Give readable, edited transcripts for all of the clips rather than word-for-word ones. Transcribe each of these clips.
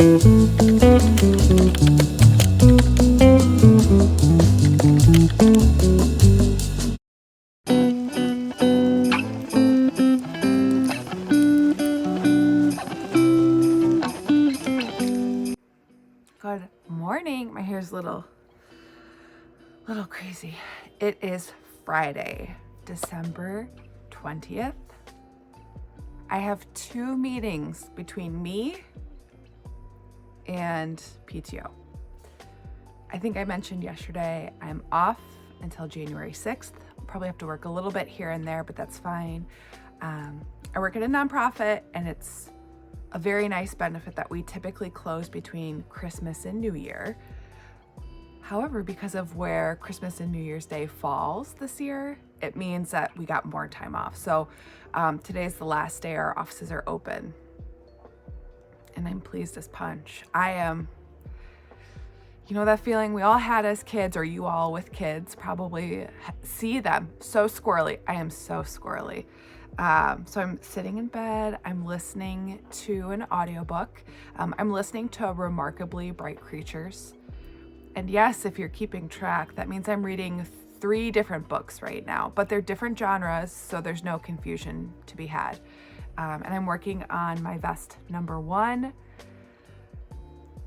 Good morning. My hair's a little crazy. It is Friday, December 20th. I have 2 meetings between me and PTO. I think I mentioned yesterday I'm off until January 6th. I'll probably have to work a little bit here and there, but that's fine. I work at a nonprofit, and it's a very nice benefit that we typically close between Christmas and New Year. However, because of where Christmas and New Year's Day falls this year, it means that we got more time off. So today's the last day our offices are open, and I'm pleased as punch. I am, you know, that feeling we all had as kids, or you all with kids probably see them so squirrely. I am so squirrely. So I'm sitting in bed, I'm listening to an audiobook. I'm listening to Remarkably Bright Creatures. And yes, if you're keeping track, that means I'm reading 3 different books right now, but they're different genres, so there's no confusion to be had. And I'm working on my vest number 1.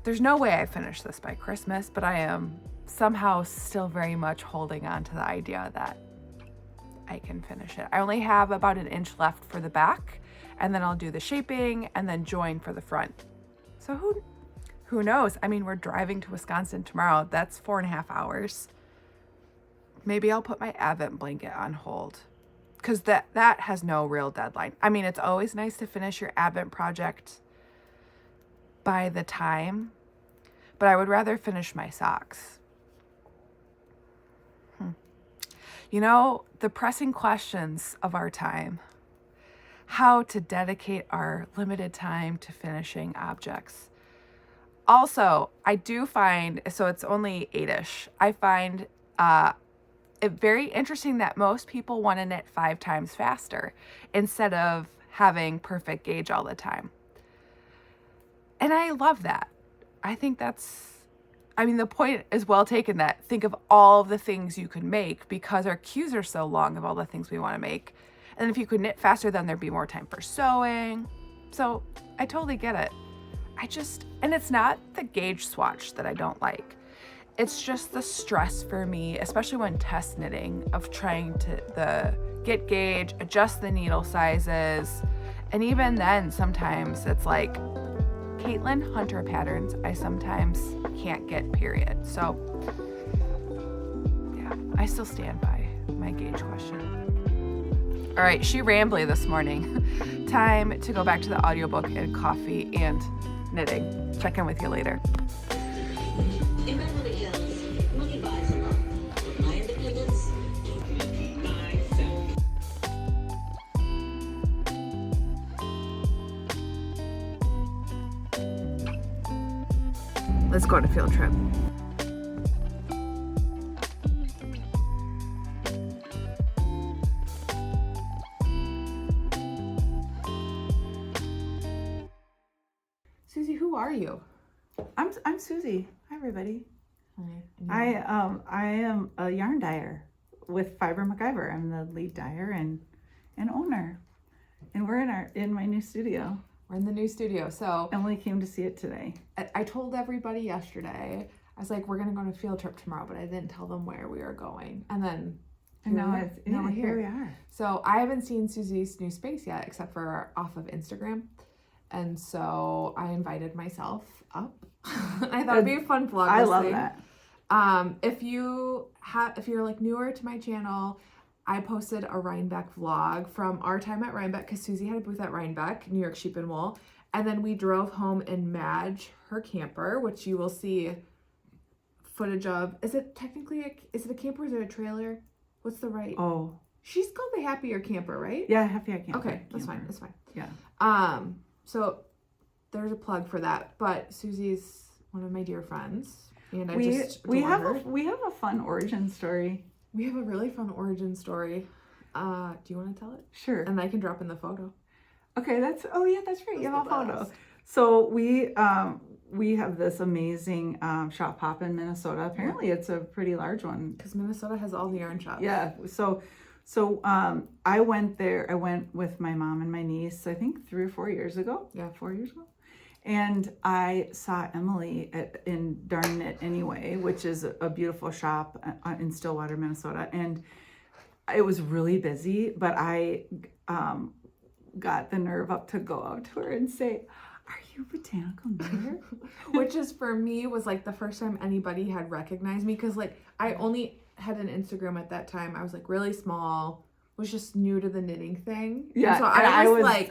There's no way I finish this by Christmas, but I am somehow still very much holding on to the idea that I can finish it. I only have about an inch left for the back, and then I'll do the shaping and then join for the front. So who knows? I mean, we're driving to Wisconsin tomorrow. That's 4.5 hours. Maybe I'll put my Advent blanket on hold, because that has no real deadline. I mean, it's always nice to finish your Advent project by the time, but I would rather finish my socks. You know, the pressing questions of our time: how to dedicate our limited time to finishing objects. Also, I do find, so it's only 8-ish, I find it very interesting that most people want to knit 5 times faster instead of having perfect gauge all the time. And I love that. I think the point is well taken, that think of all the things you could make, because our queues are so long of all the things we want to make. And if you could knit faster, then there'd be more time for sewing. So I totally get it. And it's not the gauge swatch that I don't like. It's just the stress for me, especially when test knitting, of trying to get gauge, adjust the needle sizes. And even then, sometimes it's like Caitlin Hunter patterns I sometimes can't get, period. So yeah, I still stand by my gauge question. All right, she rambly this morning. Time to go back to the audiobook and coffee and knitting. Check in with you later. In Beverly Hills, money buys a lot. My independence, Let's go on a field trip. Susie, who are you? I'm Susie. Hi, everybody. Hi. I am a yarn dyer with Fiber MacGyver. I'm the lead dyer and owner, and we're in my new studio. We're in the new studio. So Emily came to see it today. I told everybody yesterday, I was like, we're going to go on a field trip tomorrow, but I didn't tell them where we were going. And then here we are. So I haven't seen Susie's new space yet, except for off of Instagram. And so I invited myself up. I thought it'd be a fun vlog. I love that. If you're like newer to my channel, I posted a Rhinebeck vlog from our time at Rhinebeck, because Susie had a booth at Rhinebeck, New York Sheep and Wool. And then we drove home in Madge, her camper, which you will see footage of. Is it a camper or is it a trailer? What's the right? Oh. She's called the Happier Camper, right? Yeah, Happier Camper. Okay, that's fine. Yeah. So there's a plug for that. But Susie's one of my dear friends, and we have a fun origin story. We have a really fun origin story. Do you want to tell it? Sure. And I can drop in the photo. Okay, that's right. You have a photo. So we we have this amazing shop hop in Minnesota. Apparently it's a pretty large one. Because Minnesota has all the yarn shops. Yeah. So I went there. I went with my mom and my niece, I think 3 or 4 years ago. Yeah, 4 years ago. And I saw Emily in Darn Knit Anyway, which is a beautiful shop in Stillwater, Minnesota. And it was really busy, but I got the nerve up to go out to her and say, "Are you Botanical Knitter?" Which is, for me, was like the first time anybody had recognized me, because like I only had an Instagram at that time. I was like really small, was just new to the knitting thing. Yeah, and so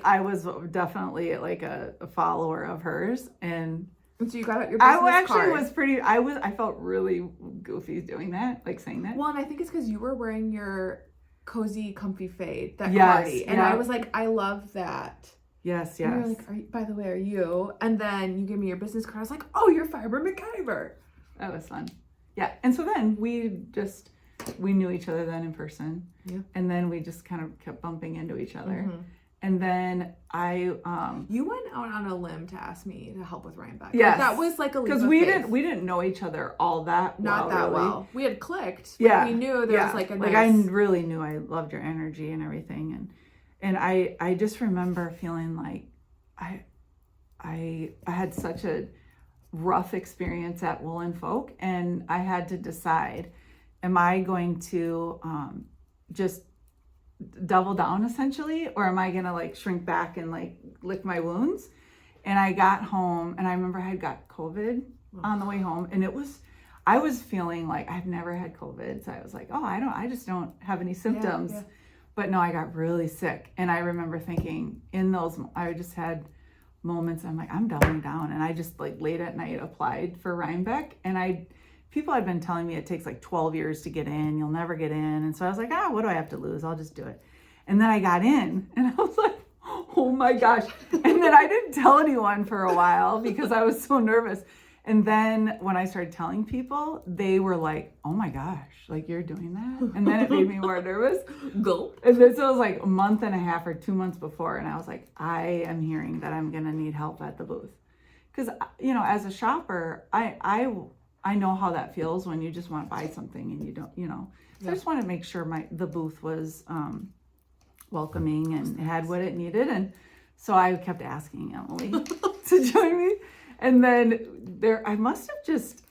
I was definitely like a follower of hers, and so you got out your business card. I felt really goofy doing that, like saying that. Well, and I think it's because you were wearing your cozy, comfy fade that Yes, party, and yeah. I was like, I love that. Yes. And you're like, by the way, are you? And then you give me your business card. I was like, oh, you're Fiber MacGyver. That was fun. Yeah, and so then we knew each other then in person. Yeah. And then we just kind of kept bumping into each other. Mm-hmm. And then you went out on a limb to ask me to help with Rhinebeck. Yes. That was like a leap because of we faith. didn't know each other all that Not well, that really. well. We had clicked. Yeah. We knew there was like a nice... Like I really knew I loved your energy and everything, and I just remember feeling like I had such a rough experience at Woolen Folk, and I had to decide, am I going to just double down essentially, or am I gonna like shrink back and like lick my wounds? And I got home, and I remember I had got COVID on the way home, and I was feeling like I've never had COVID, so I was like, oh, I just don't have any symptoms. Yeah. But no, I got really sick, and I remember thinking I just had moments, I'm like, I'm doubling down, and I just like late at night applied for Rhinebeck, and people had been telling me it takes like 12 years to get in, you'll never get in, and so I was like, what do I have to lose? I'll just do it. And then I got in, and I was like, oh my gosh. And then I didn't tell anyone for a while because I was so nervous. And then when I started telling people, they were like, oh my gosh, like you're doing that? And then it made me more nervous. Gulp. And this was like a month and a half or 2 months before. And I was like, I am hearing that I'm going to need help at the booth. Because, as a shopper, I know how that feels when you just want to buy something and you don't, So I just want to make sure the booth was welcoming and had what it needed. And so I kept asking Emily to join me. And then I must have just,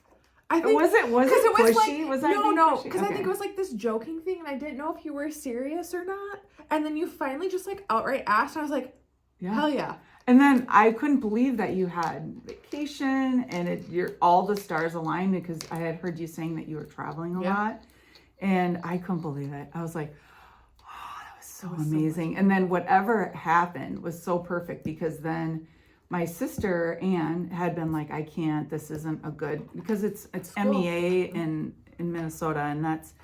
I think, was it pushy? Like, no, because I think it was like this joking thing, and I didn't know if you were serious or not. And then you finally just like outright asked, and I was like, hell yeah. And then I couldn't believe that you had vacation and all the stars aligned, because I had heard you saying that you were traveling a lot, and I couldn't believe it. I was like, oh, that was so amazing. And then whatever happened was so perfect, because then my sister Anne had been like, I can't, this isn't a good, because it's MEA in Minnesota, and that's,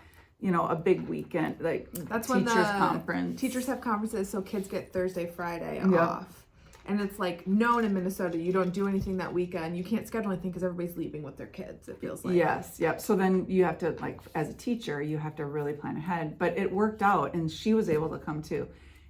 a big weekend, like that's teachers when conference. Teachers have conferences, so kids get Thursday, Friday off. And it's like known in Minnesota, you don't do anything that weekend. You can't schedule anything because everybody's leaving with their kids, it feels like. Yes, yep. So then you have to, like, as a teacher, you have to really plan ahead. But it worked out, and she was able to come too.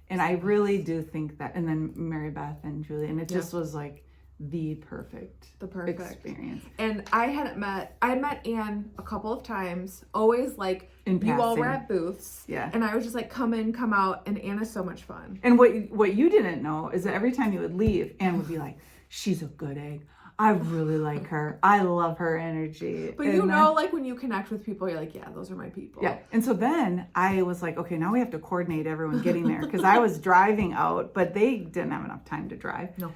And I really do think that, and then Mary Beth and Julie, and it just was like the perfect experience. And I had met Anne a couple of times, always like in you all passing. were at booths. Yeah. And I was just like, come in, come out, and Anne is so much fun. And what you didn't know is that every time you would leave, Anne would be like, she's a good egg. I really like her. I love her energy. But like when you connect with people, you're like, yeah, those are my people. Yeah. And so then I was like, okay, now we have to coordinate everyone getting there, because I was driving out, but they didn't have enough time to drive. No.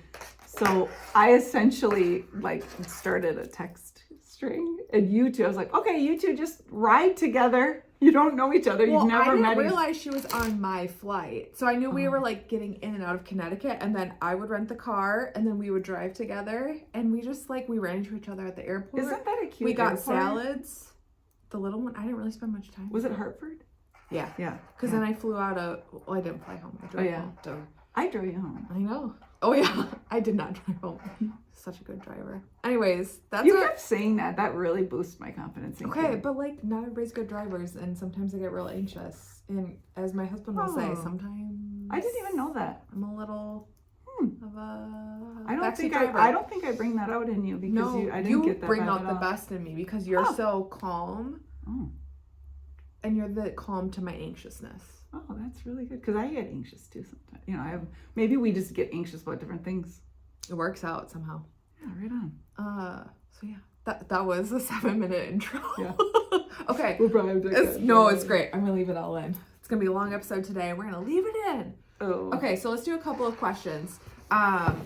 So I essentially like started a text string, and you two, I was like, okay, you two just ride together. You don't know each other. You've never met. I didn't realize she was on my flight. So I knew we were like getting in and out of Connecticut, and then I would rent the car, and then we would drive together, and we just like, we ran into each other at the airport. Isn't that a cute We got airport? salads. The little one, I didn't really spend much time. Was it Hartford? Yeah. Yeah. Because then I flew out I didn't fly home. I drove home. I drove you home. I know. Oh yeah. I did not drive home. Such a good driver. Anyways, that's You kept saying that. That really boosts my confidence in okay, you. but like not everybody's good drivers, and sometimes I get real anxious. And as my husband will say, sometimes I didn't even know that. I'm a little of a I don't think driver. I don't think I bring that out in you because I didn't get that. You bring vibe out at the all. best in me because you're so calm. Oh. And you're the calm to my anxiousness. Oh, that's really good because I get anxious too sometimes. You know, maybe we just get anxious about different things. It works out somehow. Yeah, right on. So yeah, that was a 7-minute intro. Yeah. Okay. We'll probably it's great. I'm gonna leave it all in. It's gonna be a long episode today. We're gonna leave it in. Oh. Okay, so let's do a couple of questions.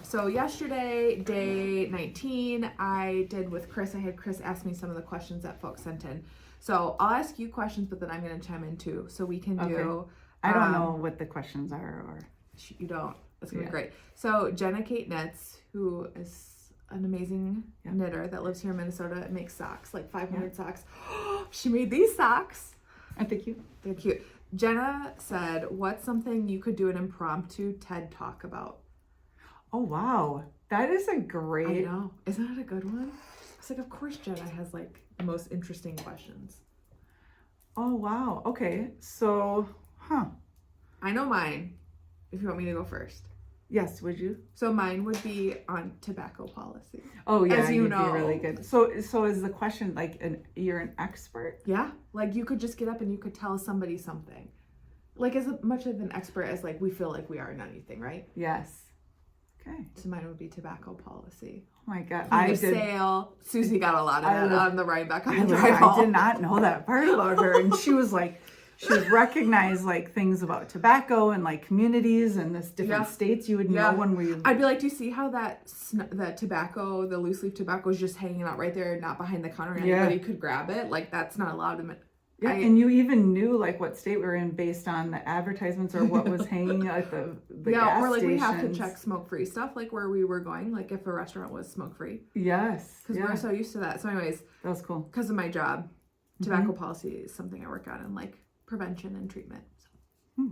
So yesterday, day 19, I did with Chris. I had Chris ask me some of the questions that folks sent in. So I'll ask you questions, but then I'm gonna chime in too. So we can do. I don't know what the questions are, or you don't. That's gonna be great. So Jenna Kate Knits, who is an amazing knitter that lives here in Minnesota, and makes socks, like 500 socks. She made these socks. Aren't they cute? They're cute. Jenna said, "What's something you could do an impromptu TED Talk about?" Oh wow, that is a great. I know. Isn't that a good one? It's like, of course, Jenna has like the most interesting questions. Oh wow. Okay. So, I know mine. If you want me to go first. Yes, would you? So mine would be on tobacco policy. Oh yeah, as you you'd know, be really good. So is the question like you're an expert? Yeah, like you could just get up and you could tell somebody something, like as much of an expert as like we feel like we are in anything, right? Yes. Okay. So mine would be tobacco policy. Oh my God, I did. Sale. Susie got a lot of that on the ride back on the drive I home. did not know that part about her, and she was like. She would recognize like things about tobacco and like communities and this different states. You would know when we. I'd be like, do you see how that tobacco, the loose leaf tobacco, is just hanging out right there, not behind the counter, and anybody could grab it? Like that's not allowed to. Yeah, and you even knew like what state we were in based on the advertisements or what was hanging at the gas or like stations. we have to check smoke-free stuff, like where we were going, like if a restaurant was smoke-free. Yes, because we're so used to that. So, anyways, that was cool. Because of my job, tobacco policy is something I work on, and like. Prevention and treatment. So.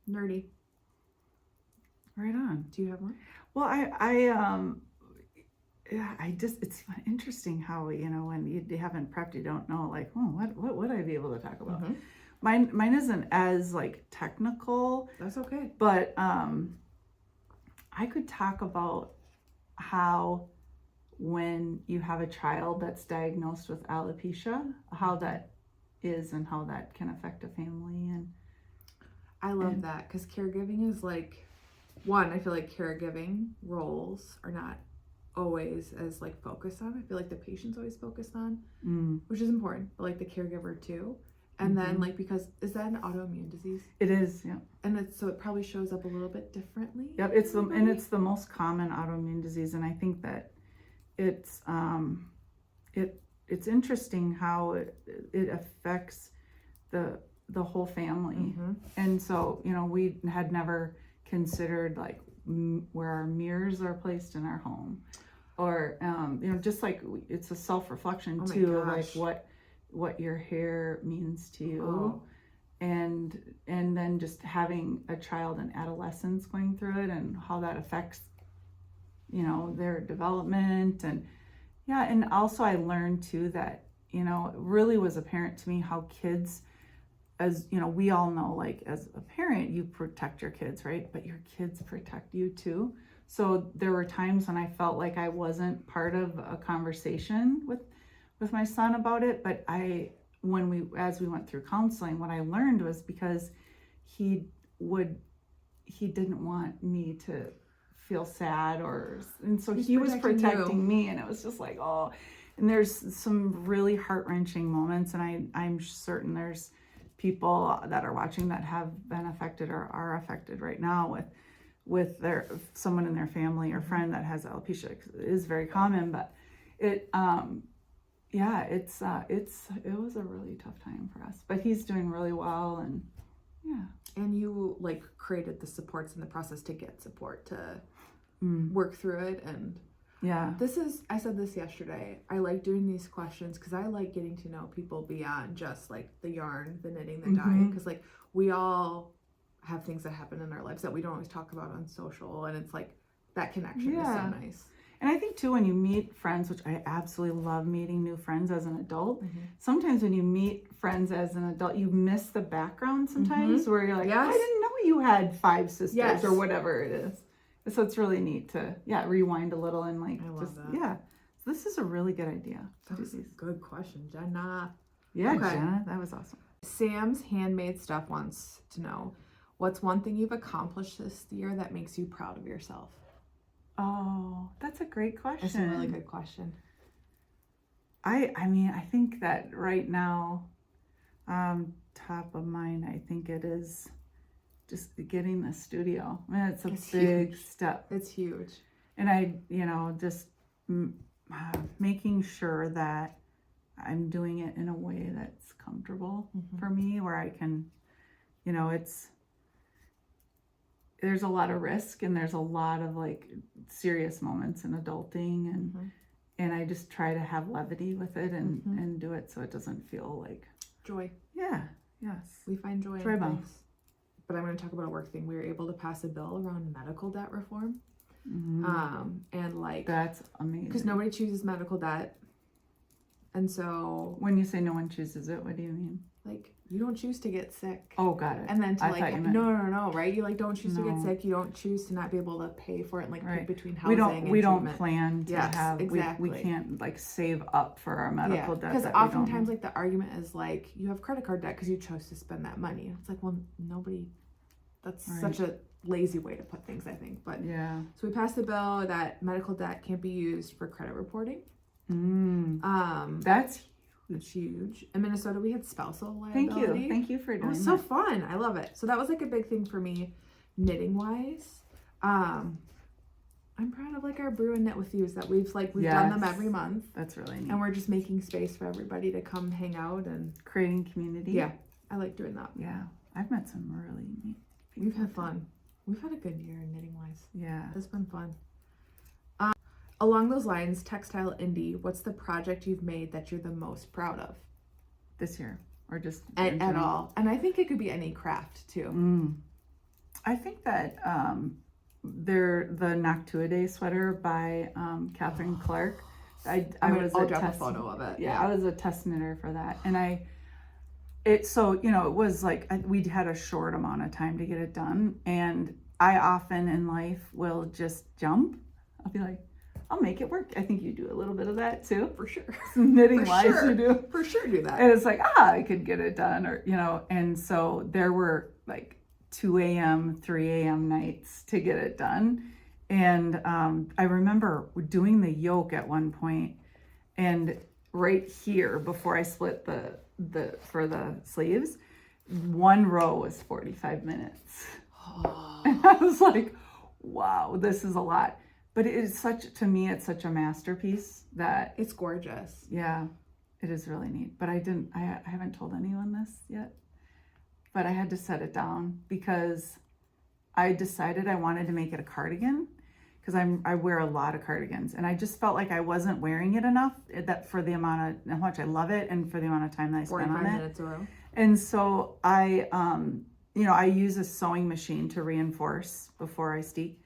Nerdy. Right on. Do you have one? Well, I just, it's interesting how, you know, when you haven't prepped, you don't know, like, what would I be able to talk about? Mine isn't as, like, technical. That's okay. But I could talk about how when you have a child that's diagnosed with alopecia, how that is and how that can affect a family. And I love that because caregiving is like I feel like caregiving roles are not always as like focused on. I feel like the patient's always focused on, which is important, but like the caregiver too. And then like, because is that an autoimmune disease? It is, yeah. And so it probably shows up a little bit differently. Yep, it's the most common autoimmune disease, and I think that it's interesting how it affects the whole family. And so, you know, we had never considered like where our mirrors are placed in our home, or you know, just like it's a self-reflection too, like what your hair means to you. And then just having a child in adolescence going through it and how that affects, you know, their development. And also I learned too that, you know, it really was apparent to me how kids, as you know, we all know, like as a parent, you protect your kids, right? But your kids protect you too. So there were times when I felt like I wasn't part of a conversation with my son about it. But as we went through counseling, what I learned was because he didn't want me to feel sad, and so he was protecting me, and it was just like, oh. And there's some really heart-wrenching moments, and I'm certain there's people that are watching that have been affected or are affected right now with someone in their family or friend that has alopecia. It is very common, but it was a really tough time for us. But he's doing really well, and yeah. And you like created the supports in the process to get support to work through it. And yeah, I said this yesterday, I like doing these questions because I like getting to know people beyond just like the yarn, the knitting, the dye, because like we all have things that happen in our lives that we don't always talk about on social, and it's like that connection is so nice. And I think too, when you meet friends, which I absolutely love meeting new friends as an adult, sometimes when you meet friends as an adult, you miss the background sometimes, where you're like, I didn't know you had 5 sisters or whatever it is. So it's really neat to, rewind a little and like, I love just, that. So this is a really good idea to That do was a these. good question, Jenna. Yeah, Okay. Jenna, that was awesome. Sam's Handmade Stuff wants to know, what's one thing you've accomplished this year that makes you proud of yourself? Oh, that's a great question. That's a really good question. I mean, I think that right now, top of mind, I think it is just getting the studio. I mean, it's a big step. It's huge. And I, just making sure that I'm doing it in a way that's comfortable for me, where I can, there's a lot of risk and there's a lot of like serious moments in adulting, and I just try to have levity with it and do it so it doesn't feel like joy. Yeah. Yes. We find joy Joy in bomb. things. But I'm going to talk about a work thing. We were able to pass a bill around medical debt reform. And like, That's amazing. because nobody chooses medical debt. And so, When you say no one chooses it, what do you mean? like, you don't choose to get sick. Oh, got it. And then to I like, thought you meant- no, right? You like don't choose to get No. sick. You don't choose to not be able to pay for it and like Right. pick between housing and we don't treatment. plan to Yes, have exactly. we can't like save up for our medical debt. Because that we don't oftentimes have. like the argument is like, you have credit card debt because you chose to spend that money. It's like, well, nobody, that's Right. such a lazy way to put things, I think. But Yeah. so we passed a bill that medical debt can't be used for credit reporting. That's It's huge. In Minnesota, we had spousal liability. thank you for It doing was so that. fun. I love it. So that was like a big thing for me, knitting wise. I'm proud of like our brew and knit with yous that we've done them Yes. every month, That's really neat. and we're just making space for everybody to come hang out and Creating community. yeah, I like doing that. Yeah. I've met some really neat people. We've had fun. We've had a good year in knitting wise. Yeah. It's been fun. Along those lines, Textile Indie, what's the project you've made that you're the most proud of? This year. Or just At in general? all. And I think it could be any craft too. I think that the Noctuidae sweater by Catherine Clark. I'll drop a photo of it. Yeah, I was a test knitter for that, and it was like we had a short amount of time to get it done, and I often in life will just jump. I'll be like, I'll make it work. I think you do a little bit of that too. For sure. Knitting For wise, sure. you do. For sure do that. And it's like, I could get it done, or and so there were like 2 a.m., 3 a.m. nights to get it done. And I remember doing the yoke at one point, and right here before I split the for the sleeves, one row was 45 minutes. And I was like, wow, this is a lot. But it is to me, it's such a masterpiece that It's gorgeous. yeah, it is really neat. But I haven't told anyone this yet. But I had to set it down because I decided I wanted to make it a cardigan, because I wear a lot of cardigans, and I just felt like I wasn't wearing it enough that for the amount of how much I love it and for the amount of time that I spent 45 on it. minutes a row. And so I I use a sewing machine to reinforce before I steek.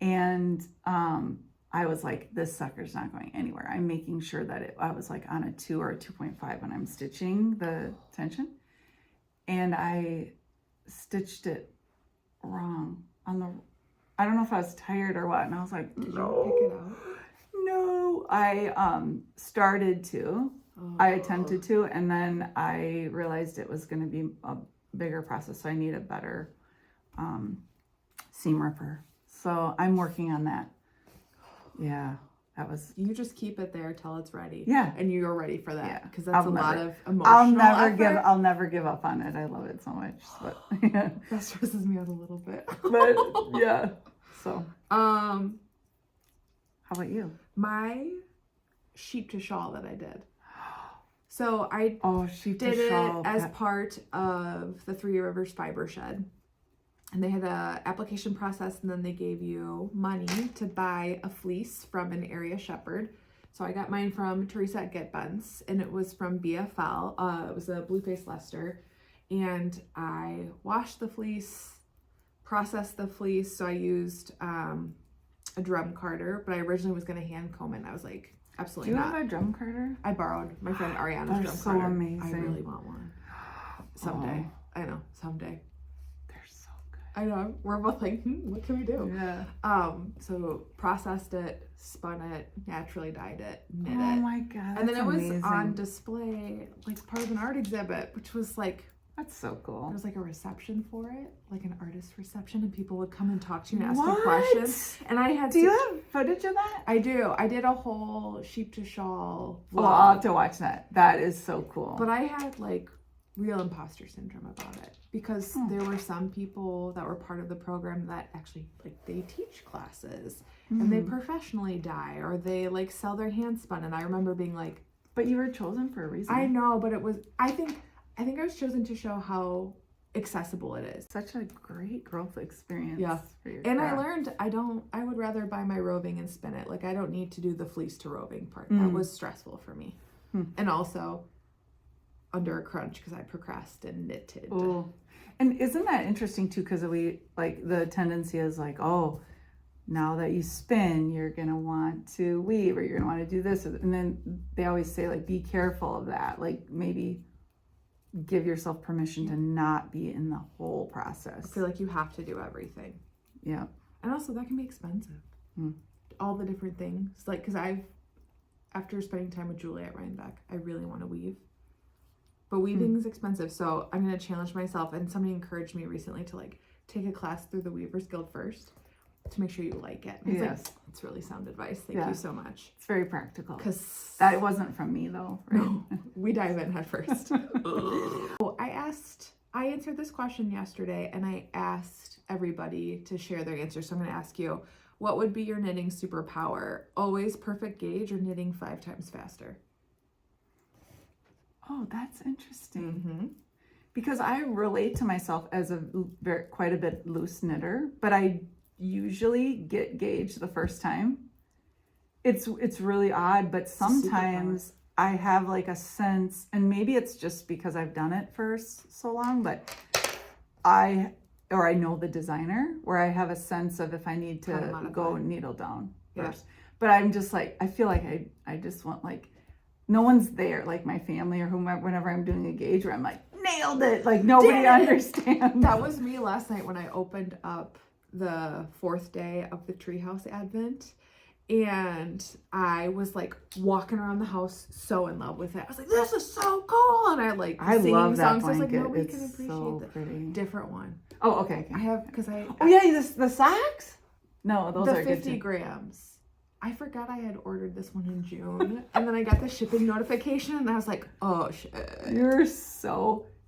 And I was like, this sucker's not going anywhere. I'm making sure that I was like on a 2 or a 2.5 when I'm stitching the tension. And I stitched it wrong I don't know if I was tired or what. And I was like, Did you pick it out? no. I started to. I attempted to, and then I realized it was going to be a bigger process. So I need a better seam ripper. So I'm working on that. Yeah, that was. You just keep it there till it's ready. Yeah. And you're ready for that. Yeah. Because that's a lot of emotional I'll never give up on it. I love it so much. But yeah. That stresses me out a little bit. But yeah. So How about you? my sheep to shawl that I did. So I Sheep did to it shawl. as part of the Three Rivers Fibershed. And they had a application process, and then they gave you money to buy a fleece from an area shepherd. So I got mine from Teresa at Get Buns, and it was from BFL. It was a Blueface Leicester. And I washed the fleece, processed the fleece. So I used a drum carder, but I originally was going to hand comb it. And I was like, absolutely Do you not. have a drum carder? I borrowed my friend Ariana's They're drum so carder. amazing. I really want one. Someday. I know, someday. They're so good. I know. We're both like, what can we do? Yeah. So processed it, spun it, naturally dyed it, knit it. Oh my God. And then it was amazing. on display, like part of an art exhibit, which was like, That's so cool. there was like a reception for it, like an artist reception, and people would come and talk to you and ask What? you questions. And I had Do you have footage of that? I do. I did a whole sheep to shawl vlog. Oh, I'll have to watch that. That is so cool. But I had like real imposter syndrome about it because there were some people that were part of the program that actually like they teach classes and they professionally dye or they like sell their hand spun. And I remember being like, but you were chosen for a reason. I know, but it was, I think I was chosen to show how accessible it is. Such a great growth experience. Yeah. For your And craft. I learned I would rather buy my roving and spin it. Like I don't need to do the fleece to roving part. That was stressful for me. And also under a crunch because I procrastinated. Oh, and isn't that interesting too? Because we like the tendency is like, oh, now that you spin, you're gonna want to weave or you're gonna want to do this, and then they always say like, be careful of that. Like maybe give yourself permission to not be in the whole process. I feel like you have to do everything. Yeah. And also that can be expensive. All the different things. Like, because after spending time with Julie at Rhinebeck, I really want to weave. But weaving is expensive. So I'm going to challenge myself. And somebody encouraged me recently to like take a class through the Weavers Guild first to make sure you like it. And Yes. like, it's really sound advice. Thank you so much. It's very practical. Because That wasn't from me though, right? no, we dive in head first. So I answered this question yesterday and I asked everybody to share their answers. So I'm going to ask you, what would be your knitting superpower? Always perfect gauge or knitting 5 times faster? Oh, that's interesting. Because I relate to myself as quite a bit loose knitter, but I usually get gauged the first time. It's really odd, but sometimes I have like a sense, and maybe it's just because I've done it for so long, but I know the designer where I have a sense of if I need to go needle down first. But I'm just like, I feel like I just want like, no one's there, like my family or whomever, whenever I'm doing a gauge where I'm like, nailed it, like nobody understands. That was me last night when I opened up the 4th day of the Treehouse Advent. And I was like walking around the house so in love with it. I was like, this is so cool. And I like singing love that songs. I was like, blanket. nobody It's can appreciate so the pretty. different one. Oh, okay. I have, because Oh yeah, the socks? No, those the are 50 good too. grams. I forgot I had ordered this one in June. And then I got the shipping notification and I was like, oh shit.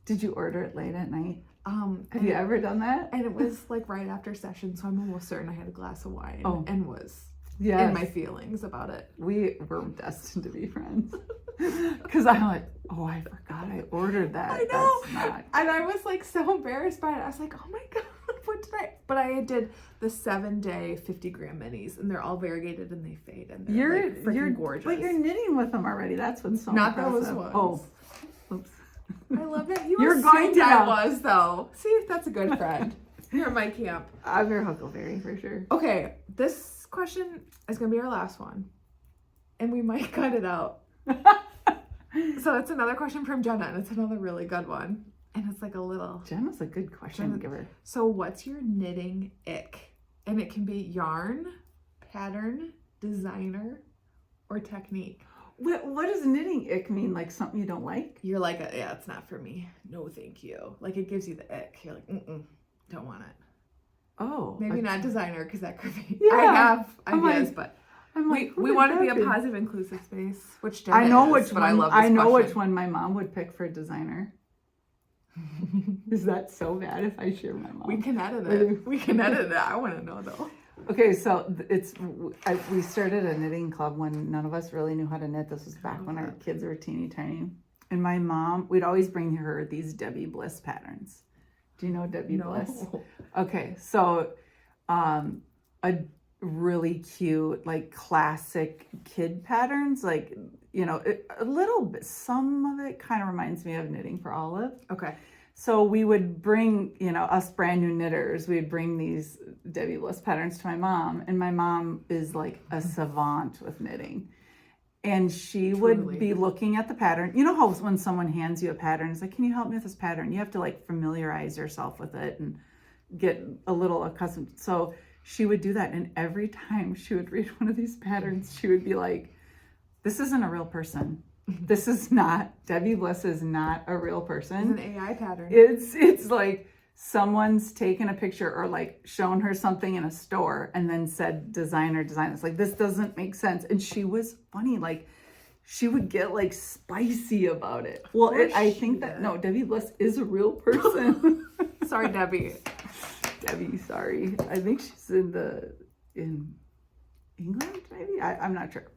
Did you order it late at night? Have and, you ever done that? And it was like right after session, so I'm almost certain I had a glass of wine and was in my feelings about it. We were destined to be friends. Because I'm like, oh, I forgot I ordered that. I know. That's not... And I was like so embarrassed by it. I was like, oh my God, what did I? But I did the 7-day 50-gram minis, and they're all variegated and they fade, and they're like freaking gorgeous. But you're knitting with them already. That's what's so not impressive. those ones. Oh, oops. I love it. You're going to I know. was though. See if that's a good friend. You're in my camp. I'm your Huckleberry for sure. Okay, this question is gonna be our last one, and we might cut it out. So it's another question from Jenna, and it's another really good one, and it's like a little. Jenna's a good question giver. So what's your knitting ick? And it can be yarn, pattern, designer, or technique. What does knitting ick mean? Like something you don't like? You're like, yeah, it's not for me. No, thank you. Like it gives you the ick. You're like, don't want it. Oh. Maybe not designer because that could be. Yeah. I have I'm ideas, like, but I'm like, we want to be a positive, inclusive space, which Jenna I know is, which but one. I love this I know question. which one my mom would pick for designer. Is that so bad if I share my mom? We can edit it. We can edit it. I want to know though. Okay, so we started a knitting club when none of us really knew how to knit. This was back when our kids were teeny tiny. And my mom, we'd always bring her these Debbie Bliss patterns. Do you know Debbie Bliss? Okay, so a really cute, like classic kid patterns, like, you know, a little bit, some of it kind of reminds me of Knitting for Olive. Okay. So we would bring, you know, us brand new knitters, we'd bring these Debbie Bliss patterns to my mom. And my mom is like a savant with knitting. And she would be looking at the pattern. You know how when someone hands you a pattern, it's like, can you help me with this pattern? You have to like familiarize yourself with it and get a little accustomed. So she would do that, and every time she would read one of these patterns, she would be like, this isn't a real person. This is not, Debbie Bliss is not a real person. It's an AI pattern. It's like someone's taken a picture or like shown her something in a store and then said designer design. It's like, this doesn't make sense. And she was funny. Like, she would get like spicy about it. Well, I think that, no, Debbie Bliss is a real person. Sorry, Debbie. Debbie, sorry. I think she's in England, maybe? I'm not sure.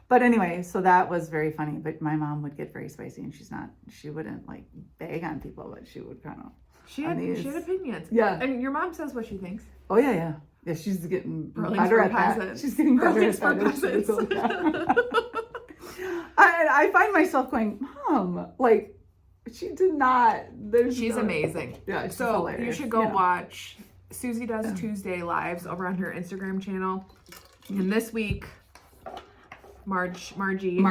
But anyway, so that was very funny. But my mom would get very spicy, and she wouldn't like bag on people, but she would kind of. She had opinions. Yeah. And your mom says what she thinks. Oh, yeah, yeah. Yeah, she's getting Burling's better at peasants. that. She's getting better at that. I find myself going, Mom, like, she did not. She's amazing. Yeah, she's so hilarious. You should go watch. Susie does Tuesday lives over on her Instagram channel. And this week, Margie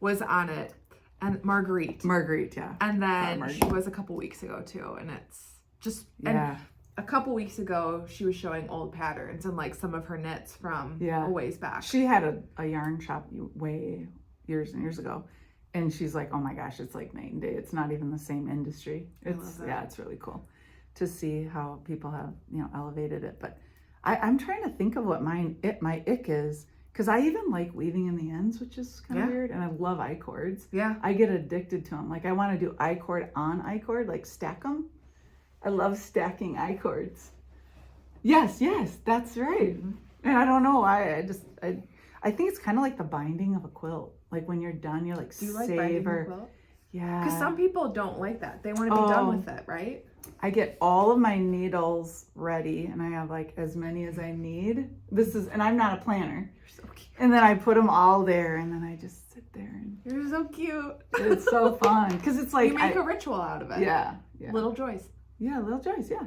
was on it. And Marguerite, yeah. And then she was a couple weeks ago too. And it's just, and a couple weeks ago, she was showing old patterns and like some of her knits from a ways back. She had a yarn shop way years and years ago. And she's like, oh my gosh, it's like night and day. It's not even the same industry. It's really cool to see how people have, elevated it. But I'm trying to think of what my ick is. Because I even like weaving in the ends, which is kind of weird. And I love I-cords. Yeah. I get addicted to them. Like, I want to do I-cord on I-cord, like stack them. I love stacking I-cords. Yes, that's right. Mm-hmm. And I don't know. I think it's kind of like the binding of a quilt. Like, when you're done, you're like, do you like binding a quilt? Yeah. Because some people don't like that. They want to be done with it, right? I get all of my needles ready, and I have like as many as I need. And I'm not a planner. You're so cute. And then I put them all there, and then I just sit there. And you're so cute. It's so fun because it's like you make a ritual out of it. Yeah. Little joys. Yeah, little joys. Yeah.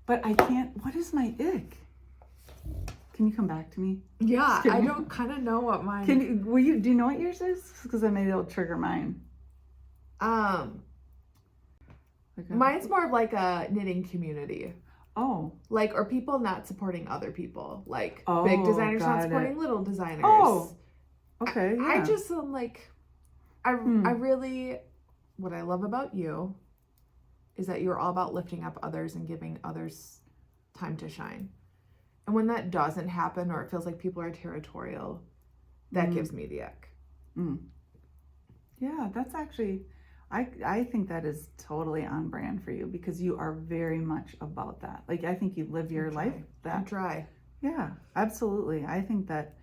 But I can't. What is my ick? Can you come back to me? Yeah, I don't kind of know what mine. Do you know what yours is? Because then maybe it'll trigger mine. Mine's more of like a knitting community. Oh. Like, or people not supporting other people. Like, big designers not supporting little designers. Oh. Okay. Yeah. I just am like, I really, what I love about you is that you're all about lifting up others and giving others time to shine. And when that doesn't happen, or it feels like people are territorial, that gives me the ick. Yeah, that's actually, I think that is totally on brand for you because you are very much about that. Like, I think you live your life that. I try. Yeah, absolutely. I think that,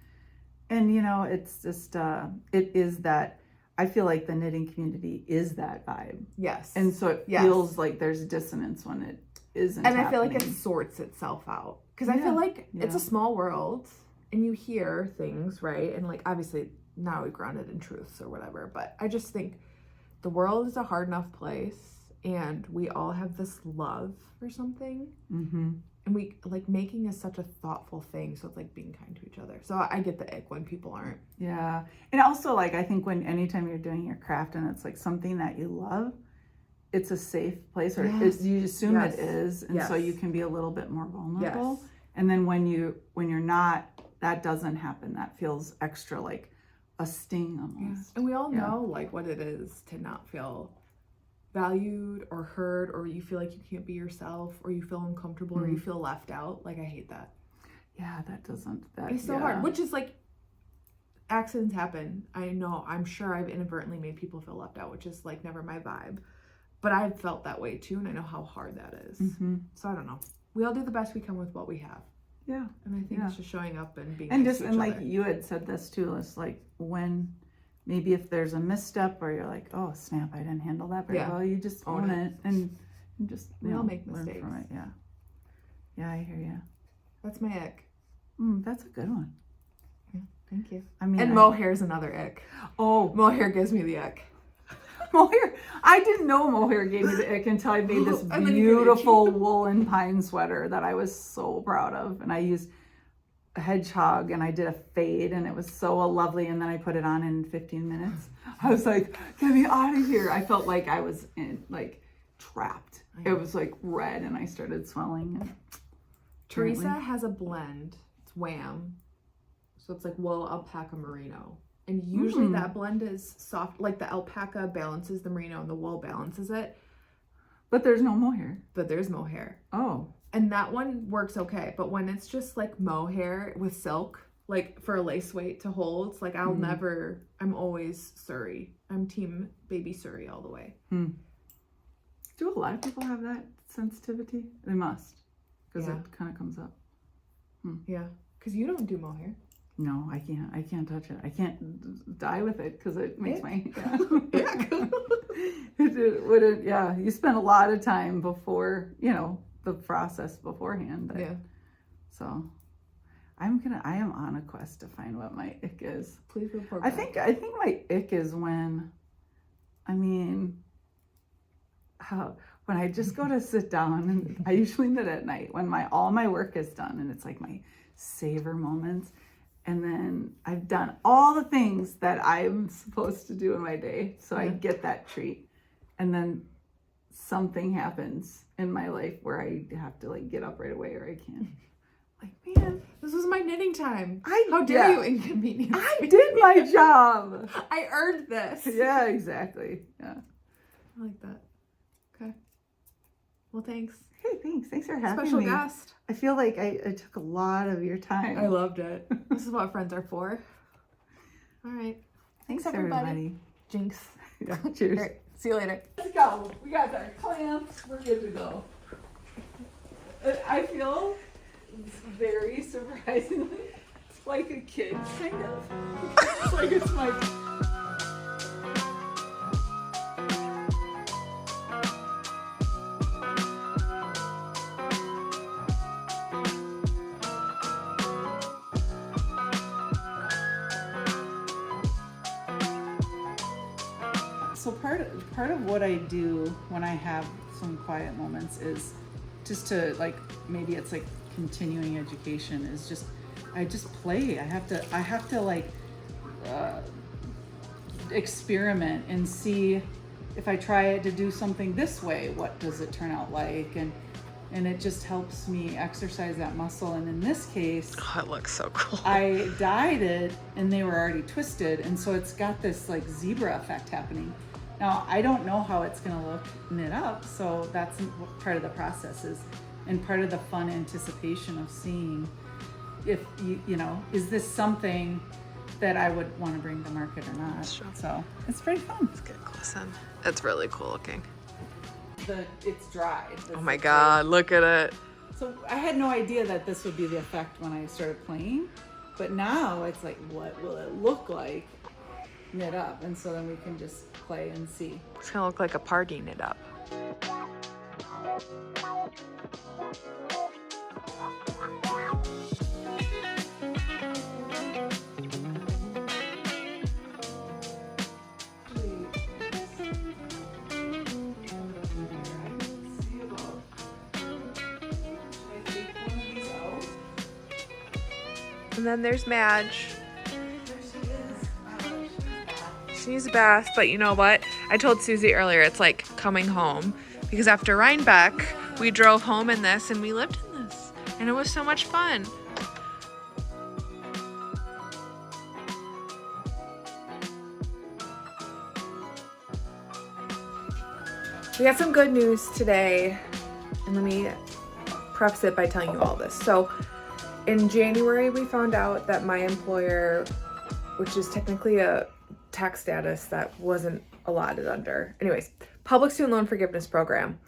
and it's just, it is that, I feel like the knitting community is that vibe. Yes. And so it feels like there's dissonance when it isn't happening. I feel like it sorts itself out. Because I feel like it's a small world and you hear things, right? And like, obviously now we're grounded in truths or whatever, but I just think the world is a hard enough place and we all have this love for something. Mm-hmm. And we like making is such a thoughtful thing. So it's like being kind to each other. So I get the ick when people aren't. Yeah. And also like, I think anytime you're doing your craft and it's like something that you love, it's a safe place or you assume it is. And so you can be a little bit more vulnerable. Yes. And then when you're not, that doesn't happen. That feels extra like a sting almost. Yeah. And we all know like what it is to not feel valued or heard, or you feel like you can't be yourself, or you feel uncomfortable, or you feel left out. Like, I hate that. Yeah, it's so hard, which is like, accidents happen. I know, I'm sure I've inadvertently made people feel left out, which is like never my vibe, but I've felt that way too. And I know how hard that is. Mm-hmm. So I don't know. We all do the best we can with what we have. Yeah. And I think it's just showing up and being nice to each other. Like you had said this too, it's like when maybe if there's a misstep or you're like, oh snap, I didn't handle that very well, you just own it and just we all make mistakes. From it. Yeah, I hear you. That's my ick. That's a good one. Yeah, thank you. I mean, and mohair is another ick. Oh, mohair gives me the ick. Mohair. I didn't know mohair gave me the ick until I made this beautiful woolen pine sweater that I was so proud of, and I used a hedgehog and I did a fade and it was so lovely, and then I put it on in 15 minutes. I was like, get me out of here. I felt like I was in like trapped. It was like red and I started swelling. And Teresa has a blend. It's Wham. So it's like wool, alpaca, merino. And usually that blend is soft. Like the alpaca balances the merino and the wool balances it. But there's no mohair. But there's mohair. Oh. And that one works okay. But when it's just like mohair with silk, like for a lace weight to hold, like I'll never, I'm always Surrey. I'm team baby Surrey all the way. Do a lot of people have that sensitivity? They must. Because it kind of comes up. Yeah. Because you don't do mohair. No, I can't. I can't touch it. I can't dye with it because it makes my it wouldn't. Yeah, you spend a lot of time before the process beforehand. So, I am on a quest to find what my ick is. Please report. I think my ick is when when I just go to sit down, and I usually knit at night when all my work is done, and it's like my savor moments. And then I've done all the things that I'm supposed to do in my day. So I get that treat. And then something happens in my life where I have to like get up right away or I can't. Like, man, this was my knitting time. How dare you inconvenience me? I did my job. I earned this. Yeah, exactly. Yeah. I like that. Okay. Well, thanks. Hey, thanks. Thanks for having Special me. guest. I feel like I took a lot of your time. I loved it. This is what friends are for. All right. Thanks everybody. Jinx. Yeah, cheers. All right. See you later. Let's go. We got our clamps. We're good to go. I feel very surprisingly like a kid, kind of. It's like it's my... So part of what I do when I have some quiet moments is just to like, maybe it's like continuing education, is just I just play. I have to like experiment and see if I try to do something this way, what does it turn out like, and it just helps me exercise that muscle. And in this case, Oh, it looks so cool. I dyed it and they were already twisted, and so it's got this like zebra effect happening. Now, I don't know how it's gonna look knit up, so that's part of the process and part of the fun anticipation of seeing if is this something that I would want to bring to market or not. Sure. So it's pretty fun. Let's get close in. It's really cool looking. It's dried. Oh my God, look at it. So I had no idea that this would be the effect when I started playing, but now it's like, what will it look like knit up? And so then we can just play and see. It's gonna look like a party knit up. And then there's Madge. She needs a bath, but you know what? I told Susie earlier, it's like coming home, because after Rhinebeck, we drove home in this and we lived in this, and it was so much fun. We got some good news today, and let me preface it by telling you all this. So in January, we found out that my employer, which is technically a tax status that wasn't allotted under, anyways, Public Student Loan Forgiveness Program.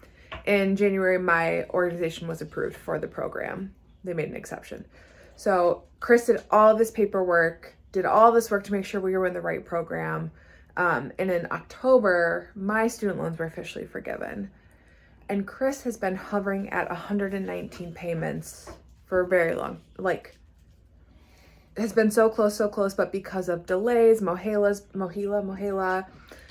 In January, my organization was approved for the program. They made an exception. So Chris did all this paperwork, did all this work to make sure we were in the right program. And in October, my student loans were officially forgiven. And Chris has been hovering at 119 payments for a very long, like, has been so close, but because of delays, Mohila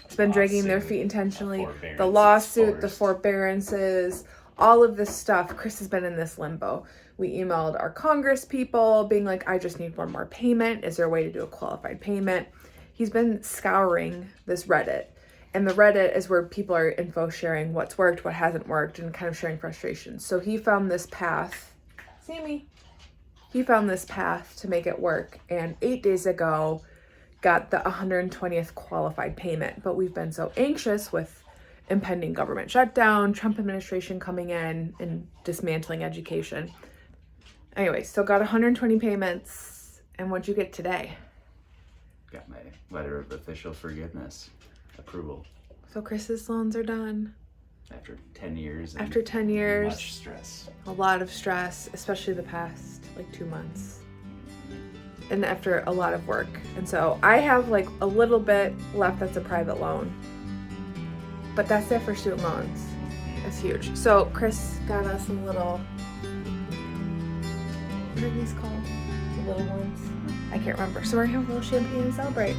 has been dragging their feet intentionally. The lawsuit, the forbearances, all of this stuff, Chris has been in this limbo. We emailed our Congress people being like, I just need one more payment. Is there a way to do a qualified payment? He's been scouring this Reddit, And the Reddit is where people are info sharing what's worked, what hasn't worked, and kind of sharing frustrations. So he found this path. Sammy. He found this path to make it work. And 8 days ago, got the 120th qualified payment. But we've been so anxious with impending government shutdown, Trump administration coming in, and dismantling education. Anyway, so got 120 payments. And what'd you get today? Got my letter of official forgiveness. Approval. So Chris's loans are done. After 10 years. and After 10 years. Much stress. A lot of stress, especially the past like 2 months. And after a lot of work. And so I have like a little bit left that's a private loan. But that's it for student loans. It's huge. So Chris got us a little, what are these called? The little ones? I can't remember. So we're gonna have a little champagne and celebrate.